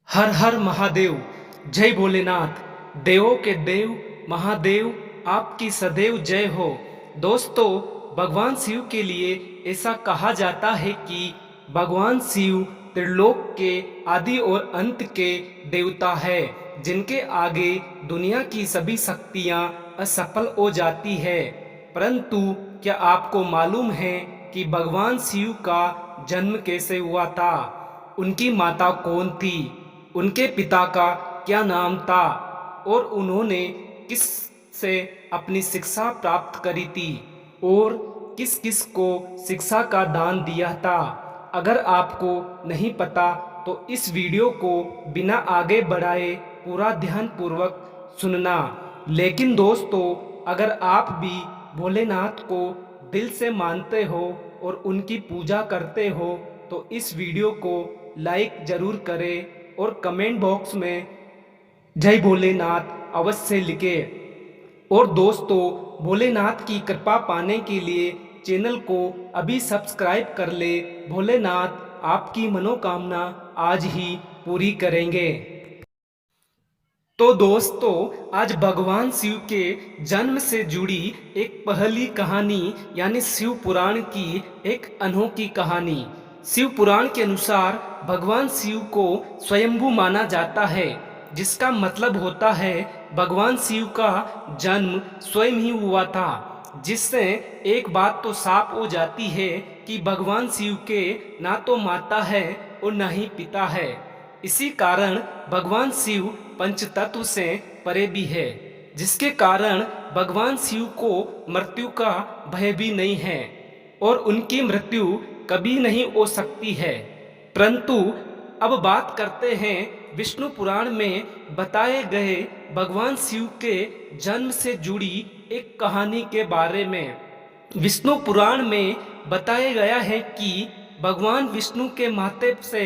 हर हर महादेव। जय भोलेनाथ। देवों के देव महादेव आपकी सदैव जय हो। दोस्तों, भगवान शिव के लिए ऐसा कहा जाता है कि भगवान शिव त्रिलोक के आदि और अंत के देवता है, जिनके आगे दुनिया की सभी शक्तियां असफल हो जाती है। परंतु क्या आपको मालूम है कि भगवान शिव का जन्म कैसे हुआ था? उनकी माता कौन थी? उनके पिता का क्या नाम था? और उन्होंने किस से अपनी शिक्षा प्राप्त करी थी? और किस किस को शिक्षा का दान दिया था? अगर आपको नहीं पता तो इस वीडियो को बिना आगे बढ़ाए पूरा ध्यानपूर्वक सुनना। लेकिन दोस्तों, अगर आप भी भोलेनाथ को दिल से मानते हो और उनकी पूजा करते हो तो इस वीडियो को लाइक जरूर करें और कमेंट बॉक्स में जय भोलेनाथ अवश्य लिखें। और दोस्तों, भोलेनाथ की कृपा पाने के लिए चैनल को अभी सब्सक्राइब कर ले। भोलेनाथ आपकी मनोकामना आज ही पूरी करेंगे। तो दोस्तों, आज भगवान शिव के जन्म से जुड़ी एक पहली कहानी यानी शिव पुराण की एक अनोखी कहानी। शिव पुराण के अनुसार भगवान शिव को स्वयंभू माना जाता है, जिसका मतलब होता है भगवान शिव का जन्म स्वयं ही हुआ था। जिससे एक बात तो साफ हो जाती है कि भगवान शिव के ना तो माता है और ना ही पिता है। इसी कारण भगवान शिव पंचतत्व से परे भी है, जिसके कारण भगवान शिव को मृत्यु का भय भी नहीं है और उनकी मृत्यु कभी नहीं हो सकती है। परंतु अब बात करते हैं विष्णु पुराण में बताए गए भगवान शिव के जन्म से जुड़ी एक कहानी के बारे में। विष्णु पुराण में बताया गया है कि भगवान विष्णु के माथे से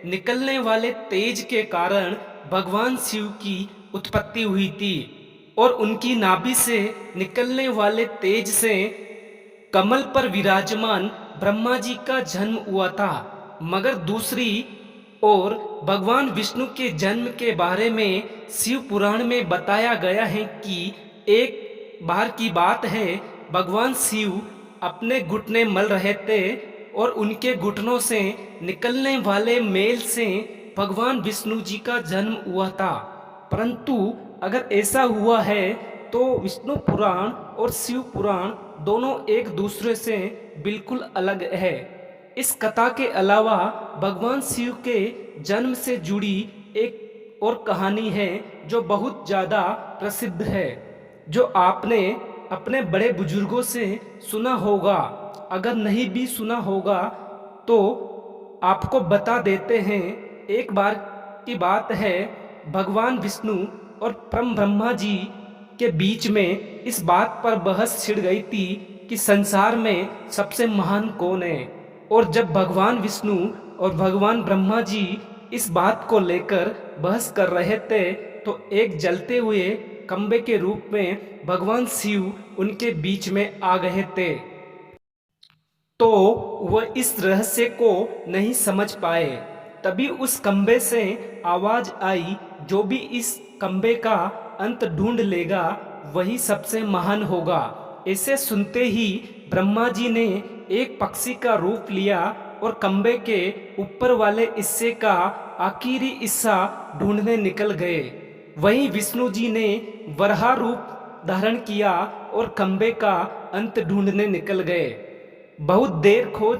निकलने वाले तेज के कारण भगवान शिव की उत्पत्ति हुई थी और उनकी नाभि से निकलने वाले तेज से कमल पर विराजमान ब्रह्मा जी का जन्म हुआ था। मगर दूसरी ओर भगवान विष्णु के जन्म के बारे में शिव पुराण में बताया गया है कि एक बार की बात है, भगवान शिव अपने घुटने मल रहे थे और उनके घुटनों से निकलने वाले मेल से भगवान विष्णु जी का जन्म हुआ था। परंतु अगर ऐसा हुआ है तो विष्णु पुराण और शिव पुराण दोनों एक दूसरे से बिल्कुल अलग है। इस कथा के अलावा भगवान शिव के जन्म से जुड़ी एक और कहानी है जो बहुत ज़्यादा प्रसिद्ध है, जो आपने अपने बड़े बुजुर्गों से सुना होगा। अगर नहीं भी सुना होगा तो आपको बता देते हैं। एक बार की बात है, भगवान विष्णु और परम ब्रह्मा जी के बीच में इस बात पर बहस छिड़ गई थी कि संसार में सबसे महान कौन है। और जब भगवान विष्णु और भगवान ब्रह्मा जी इस बात को लेकर बहस कर रहे थे तो एक जलते हुए खंबे के रूप में भगवान शिव उनके बीच में आ गए थे। तो वह इस रहस्य को नहीं समझ पाए। तभी उस खंबे से आवाज आई, जो भी इस खंबे का अंत ढूंढ लेगा वही सबसे महान होगा। ऐसे सुनते ही ब्रह्मा जी ने एक पक्षी का रूप लिया और खंबे के ऊपर वाले हिस्से का आखिरी हिस्सा ढूंढने निकल गए। वहीं विष्णु जी ने वराह रूप धारण किया और खंबे का अंत ढूंढने निकल गए। बहुत देर खोज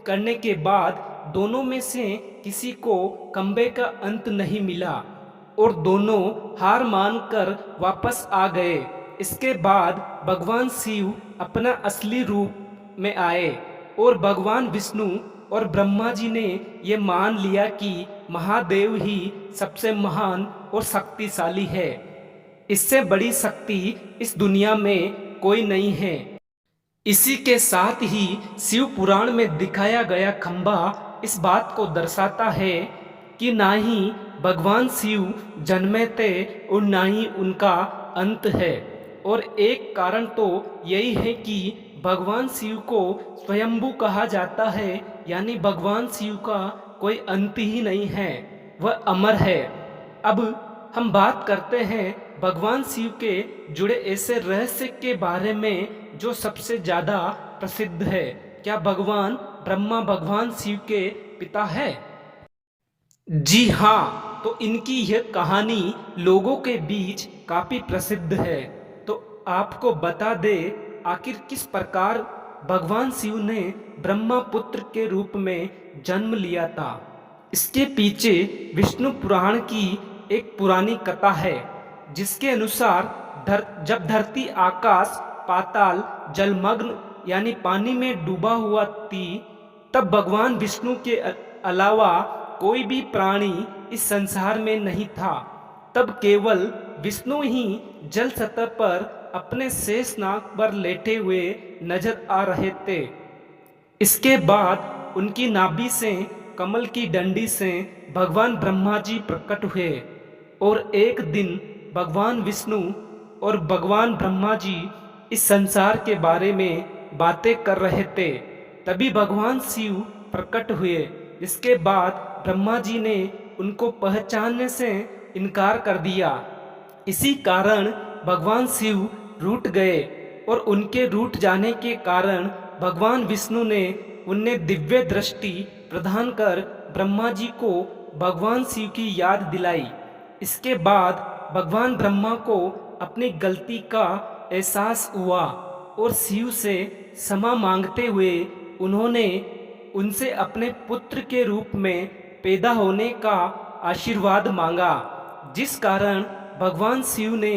करने के बाद दोनों में से किसी को खंबे का अंत नहीं मिला और दोनों हार मानकर वापस आ गए। इसके बाद भगवान शिव अपना असली रूप में आए और भगवान विष्णु और ब्रह्मा जी ने ये मान लिया कि महादेव ही सबसे महान और शक्तिशाली है। इससे बड़ी शक्ति इस दुनिया में कोई नहीं है। इसी के साथ ही शिव पुराण में दिखाया गया खंबा इस बात को दर्शाता है कि ना ही भगवान शिव जन्मे थे और ना ही उनका अंत है। और एक कारण तो यही है कि भगवान शिव को स्वयंभू कहा जाता है, यानी भगवान शिव का कोई अंत ही नहीं है। वह अमर है। अब हम बात करते हैं भगवान शिव के जुड़े ऐसे रहस्य के बारे में जो सबसे ज़्यादा प्रसिद्ध है। क्या भगवान ब्रह्मा भगवान शिव के पिता है? जी हाँ, तो इनकी यह कहानी लोगों के बीच काफ़ी प्रसिद्ध है। तो आपको बता दे आखिर किस प्रकार भगवान शिव ने ब्रह्मा पुत्र के रूप में जन्म लिया था। इसके पीछे विष्णु पुराण की एक पुरानी कथा है, जिसके अनुसार जब धरती आकाश पाताल जलमग्न यानी पानी में डूबा हुआ थी, तब भगवान विष्णु के अलावा कोई भी प्राणी इस संसार में नहीं था। तब केवल विष्णु ही जल सतह पर अपने शेष नाग पर लेटे हुए नजर आ रहे थे। इसके बाद उनकी नाभि से कमल की डंडी से भगवान ब्रह्मा जी प्रकट हुए और एक दिन भगवान विष्णु और भगवान ब्रह्मा जी इस संसार के बारे में बातें कर रहे थे। तभी भगवान शिव प्रकट हुए। इसके बाद ब्रह्मा जी ने उनको पहचानने से इनकार कर दिया। इसी कारण भगवान शिव रूठ गए और उनके रूठ जाने के कारण भगवान विष्णु ने उन्हें दिव्य दृष्टि प्रदान कर ब्रह्मा जी को भगवान शिव की याद दिलाई। इसके बाद भगवान ब्रह्मा को अपनी गलती का एहसास हुआ और शिव से क्षमा मांगते हुए उन्होंने उनसे अपने पुत्र के रूप में पैदा होने का आशीर्वाद मांगा, जिस कारण भगवान शिव ने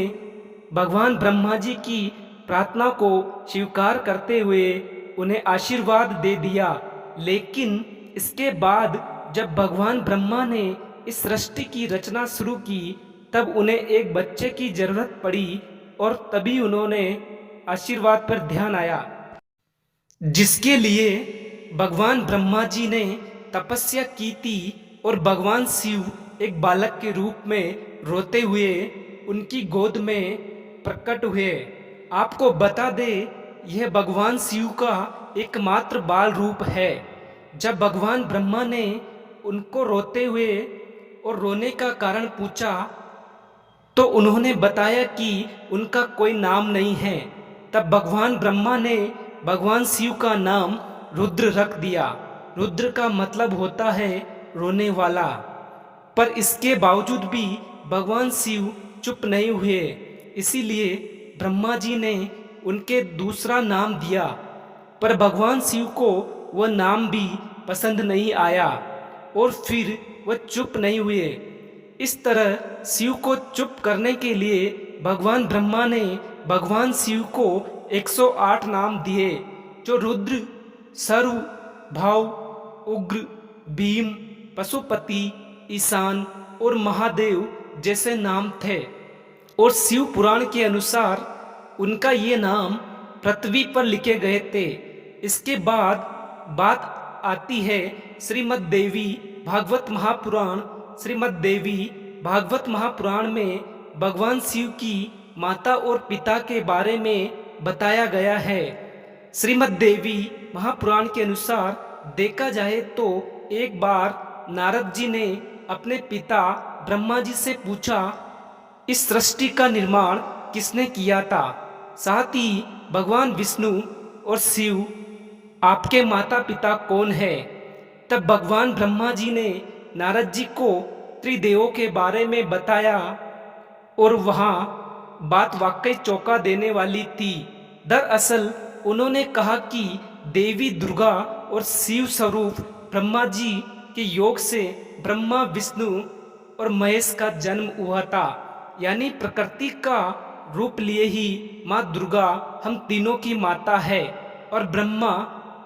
भगवान ब्रह्मा जी की प्रार्थना को स्वीकार करते हुए उन्हें आशीर्वाद दे दिया। लेकिन इसके बाद जब भगवान ब्रह्मा ने इस सृष्टि की रचना शुरू की, तब उन्हें एक बच्चे की जरूरत पड़ी और तभी उन्होंने आशीर्वाद पर ध्यान आया, जिसके लिए भगवान ब्रह्मा जी ने तपस्या की थी और भगवान शिव एक बालक के रूप में रोते हुए उनकी गोद में प्रकट हुए। आपको बता दे यह भगवान शिव का एकमात्र बाल रूप है। जब भगवान ब्रह्मा ने उनको रोते हुए और रोने का कारण पूछा, तो उन्होंने बताया कि उनका कोई नाम नहीं है। तब भगवान ब्रह्मा ने भगवान शिव का नाम रुद्र रख दिया। रुद्र का मतलब होता है रोने वाला। पर इसके बावजूद भी भगवान शिव चुप नहीं हुए। इसीलिए ब्रह्मा जी ने उनके दूसरा नाम दिया, पर भगवान शिव को वह नाम भी पसंद नहीं आया और फिर वह चुप नहीं हुए। इस तरह शिव को चुप करने के लिए भगवान ब्रह्मा ने भगवान शिव को 108 नाम दिए, जो रुद्र, सर्व, भाव, उग्र, भीम, पशुपति, ईशान और महादेव जैसे नाम थे। और शिव पुराण के अनुसार उनका ये नाम पृथ्वी पर लिखे गए थे। इसके बाद बात आती है श्रीमद् देवी भागवत महापुराण। श्रीमद् देवी भागवत महापुराण में भगवान शिव की माता और पिता के बारे में बताया गया है। श्रीमद् देवी महापुराण के अनुसार देखा जाए तो एक बार नारद जी ने अपने पिता ब्रह्मा जी से पूछा, इस सृष्टि का निर्माण किसने किया था? साथ ही भगवान विष्णु और शिव आपके माता पिता कौन है? तब भगवान ब्रह्मा जी ने नारद जी को त्रिदेवों के बारे में बताया और वहाँ बात वाकई चौंका देने वाली थी। दरअसल उन्होंने कहा कि देवी दुर्गा और शिव स्वरूप ब्रह्मा जी के योग से ब्रह्मा, विष्णु और महेश का जन्म हुआ था। यानी प्रकृति का रूप लिए ही माँ दुर्गा हम तीनों की माता है और ब्रह्मा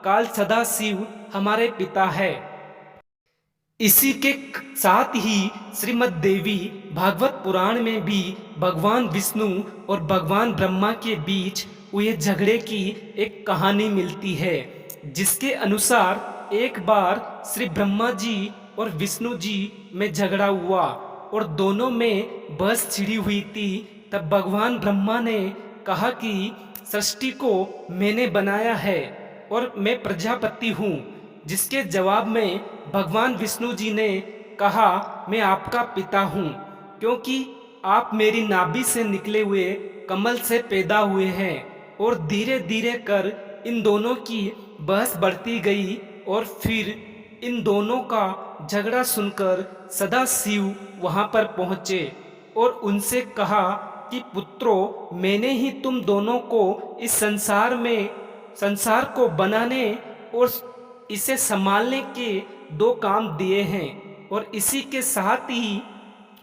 काल सदा शिव हमारे पिता है। इसी के साथ ही श्रीमद् देवी भागवत पुराण में भी भगवान विष्णु और भगवान ब्रह्मा के बीच हुए झगड़े की एक कहानी मिलती है, जिसके अनुसार एक बार श्री ब्रह्मा जी और विष्णु जी में झगड़ा हुआ और दोनों में बहस छिड़ी हुई थी। तब भगवान ब्रह्मा ने कहा कि सृष्टि को मैंने बनाया है और मैं प्रजापति हूँ, जिसके जवाब में भगवान विष्णु जी ने कहा, मैं आपका पिता हूँ, क्योंकि आप मेरी नाभि से निकले हुए कमल से पैदा हुए हैं। और धीरे धीरे कर इन दोनों की बहस बढ़ती गई और फिर इन दोनों का झगड़ा सुनकर सदाशिव वहां पर पहुंचे और उनसे कहा कि पुत्रों, मैंने ही तुम दोनों को इस संसार को बनाने और इसे संभालने के दो काम दिए हैं। और इसी के साथ ही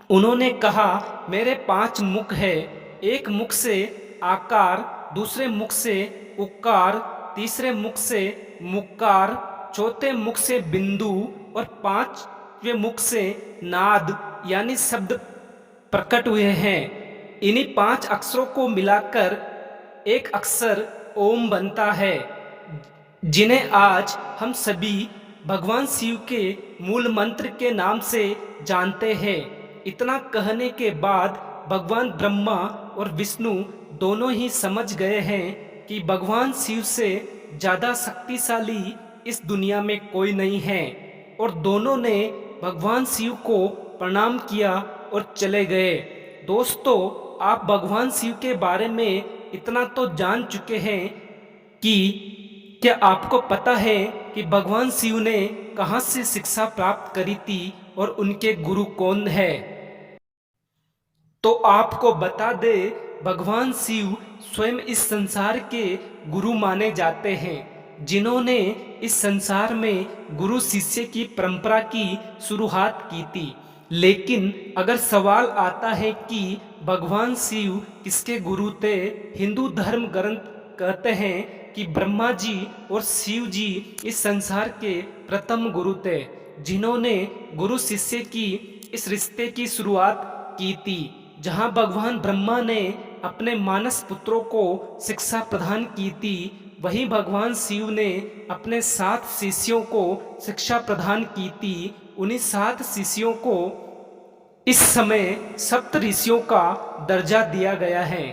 उन्होंने कहा, मेरे 5 मुख है, एक मुख से आकार, दूसरे मुख से उकार, तीसरे मुख से मुक्कार, चौथे मुख से बिंदु और 5वें मुख से नाद यानी शब्द प्रकट हुए हैं। इन्हीं 5 अक्षरों को मिलाकर एक अक्षर ओम बनता है, जिन्हें आज हम सभी भगवान शिव के मूल मंत्र के नाम से जानते हैं। इतना कहने के बाद भगवान ब्रह्मा और विष्णु दोनों ही समझ गए हैं कि भगवान शिव से ज़्यादा शक्तिशाली इस दुनिया में कोई नहीं है, और दोनों ने भगवान शिव को प्रणाम किया और चले गए। दोस्तों, आप भगवान शिव के बारे में इतना तो जान चुके हैं कि क्या आपको पता है कि भगवान शिव ने कहाँ से शिक्षा प्राप्त करी थी और उनके गुरु कौन है? तो आपको बता दे, भगवान शिव स्वयं इस संसार के गुरु माने जाते हैं, जिन्होंने इस संसार में गुरु शिष्य की परंपरा की शुरुआत की थी। लेकिन अगर सवाल आता है कि भगवान शिव किसके गुरु थे, हिंदू धर्म ग्रंथ कहते हैं कि ब्रह्मा जी और शिव जी इस संसार के प्रथम गुरु थे, जिन्होंने गुरु शिष्य की इस रिश्ते की शुरुआत की थी, जहां भगवान ब्रह्मा ने अपने मानस पुत्रों को शिक्षा प्रदान की थी, वहीं भगवान शिव ने अपने 7 शिष्यों को शिक्षा प्रदान की थी। उन्हीं 7 शिष्यों को इस समय सप्त ऋषियों का दर्जा दिया गया है।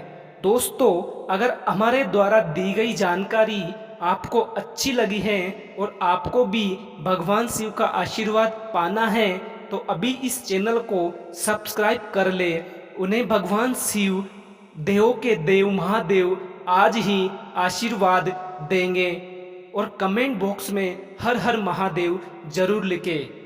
दोस्तों, अगर हमारे द्वारा दी गई जानकारी आपको अच्छी लगी है और आपको भी भगवान शिव का आशीर्वाद पाना है, तो अभी इस चैनल को सब्सक्राइब कर ले। उन्हें भगवान शिव, देवों के देव महादेव आज ही आशीर्वाद देंगे। और कमेंट बॉक्स में हर हर महादेव जरूर लिखें।